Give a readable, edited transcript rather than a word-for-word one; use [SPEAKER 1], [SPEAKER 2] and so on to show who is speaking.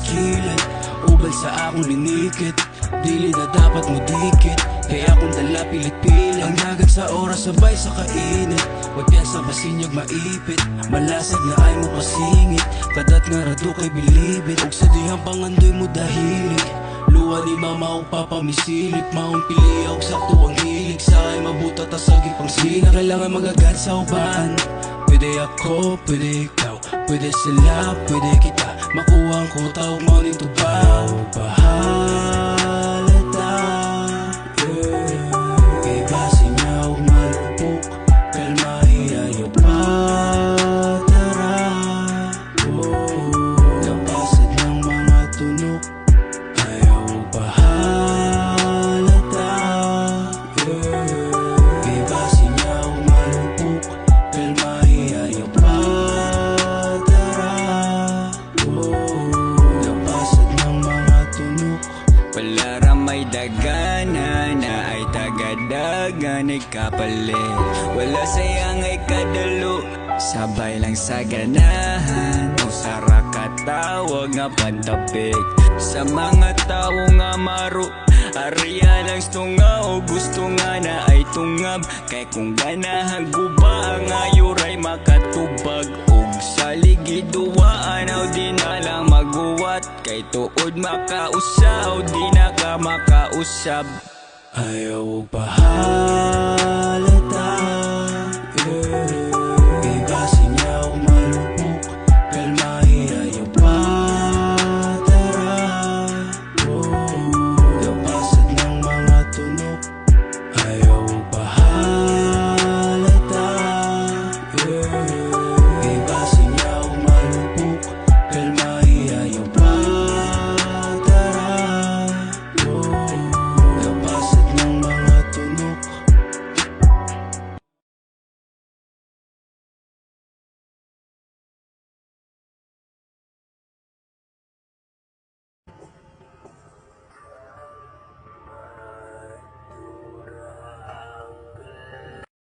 [SPEAKER 1] kilan. Ubal sa akong linikit, dili na dapat mo dikit, kaya akong dala pilit-pilit. Ang dagat sa oras sabay sa kainit, wag yan sa basinyag maipit. Malasag na ay mo pasingit, kadat nga rado kay bilibit. Og sa dihang pangandoy mo dahilig, luwa ni mama o papa misilip. Maong pili og sakto ang hilig, sa ay mabuta tasagi pang sina. Kailangan magagat sa uban, pwede ako, pwede ikaw, pwede sila, pwede kita. Makuha ang kuta o morning to bow. Bahala ta, yeah. Kay basi niya o malupok, kalmahi ayaw patara. Kapasad ng mga tunok, ayaw bahala ta, yeah. Kay basi niya o malupok, kalmahi ayaw patara.
[SPEAKER 2] Palara may dagana na ay tagadagan ay kapalit. Wala sayang ay kadalo, sabay lang sa ganahan. Usara katawag nga pantapik sa mga tao nga maro. Ariya lang stunga o gusto nga na ay tungab. Kay kung ganahan guba ang ayuray makatubag. Og sa ligiduwaan aw di na lang maguwat. Kay tuod makausaw di na ka makausab.
[SPEAKER 1] Ayaw bahala